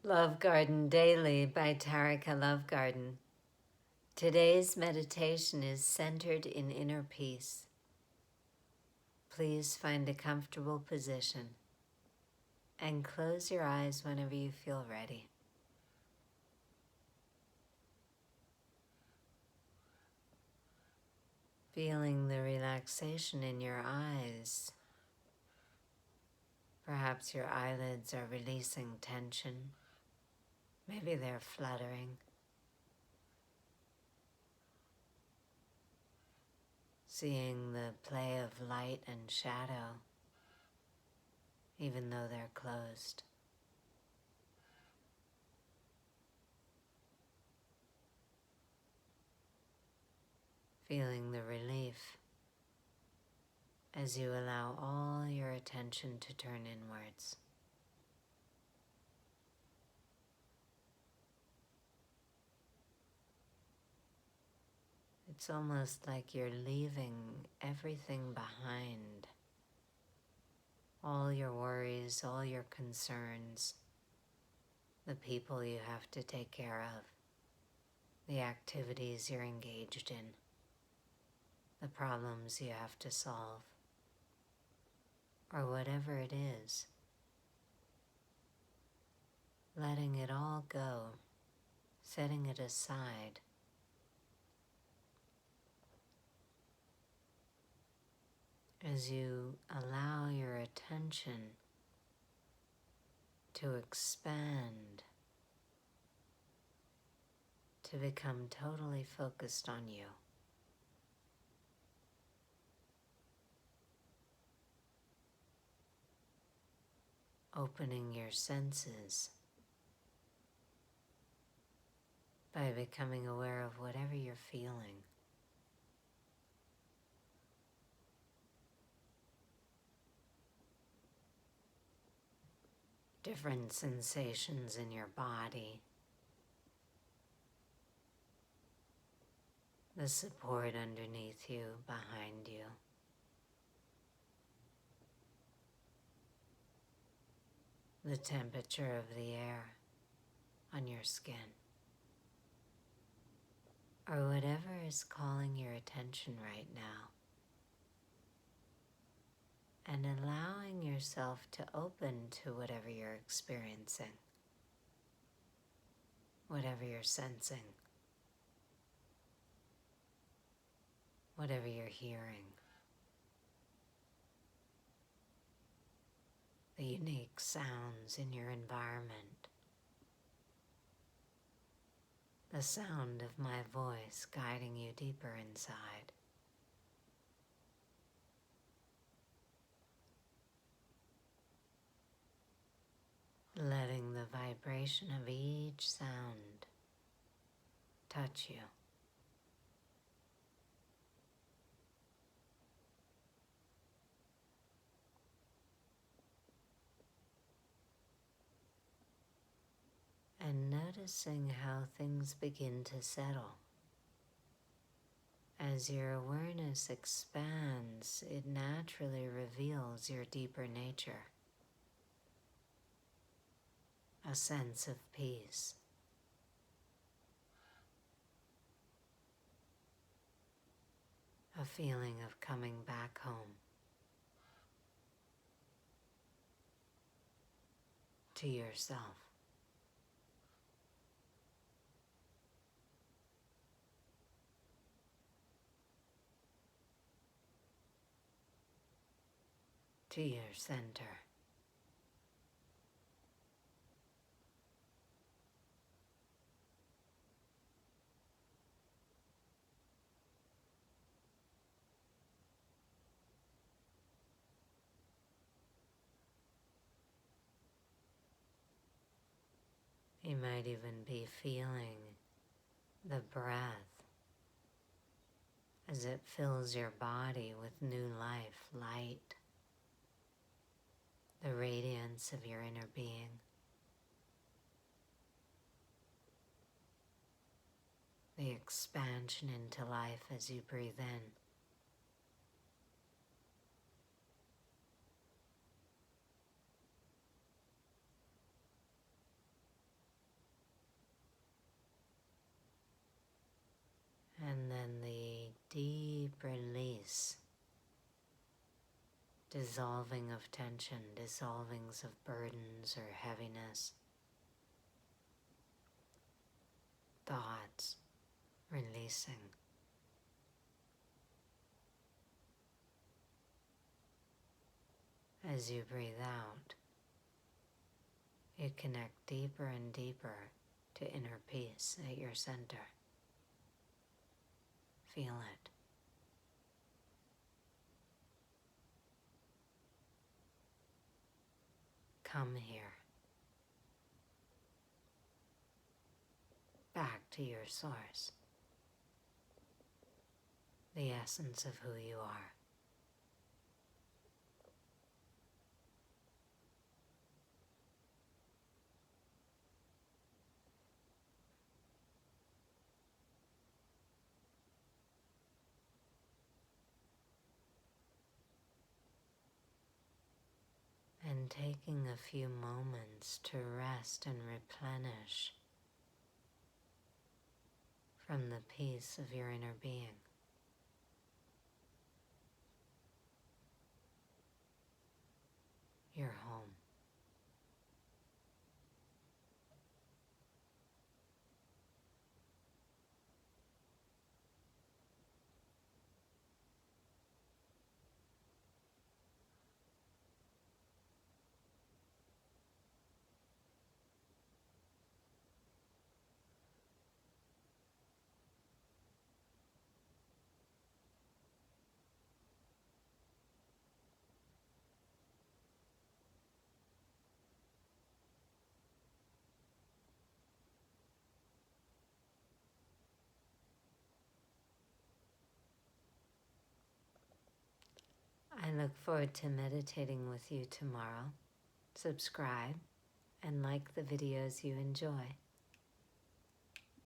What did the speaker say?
Lovegarden Daily by Tarika Lovegarden. Today's meditation is centered in inner peace. Please find a comfortable position and close your eyes whenever you feel ready. Feeling the relaxation in your eyes. Perhaps your eyelids are releasing tension. Maybe they're fluttering. Seeing the play of light and shadow, even though they're closed. Feeling the relief as you allow all your attention to turn inwards. It's almost like you're leaving everything behind. All your worries, all your concerns, the people you have to take care of, the activities you're engaged in, the problems you have to solve, or whatever it is. Letting it all go, setting it aside. As you allow your attention to expand, to become totally focused on you. Opening your senses by becoming aware of whatever you're feeling. Different sensations in your body, the support underneath you, behind you, the temperature of the air on your skin, or whatever is calling your attention right now, and allowing yourself to open to whatever you're experiencing, whatever you're sensing, whatever you're hearing, the unique sounds in your environment, the sound of my voice guiding you deeper inside. Letting the vibration of each sound touch you. And noticing how things begin to settle. As your awareness expands, it naturally reveals your deeper nature. A sense of peace. A feeling of coming back home. To yourself. To your center. You might even be feeling the breath as it fills your body with new life, light, the radiance of your inner being. The expansion into life as you breathe in. deep release, dissolving of tension, dissolvings of burdens or heaviness, thoughts releasing. As you breathe out, you connect deeper and deeper to inner peace at your center. Feel it. Come here, back to your source, the essence of who you are. And taking a few moments to rest and replenish from the peace of your inner being. Your home. I look forward to meditating with you tomorrow. Subscribe and like the videos you enjoy.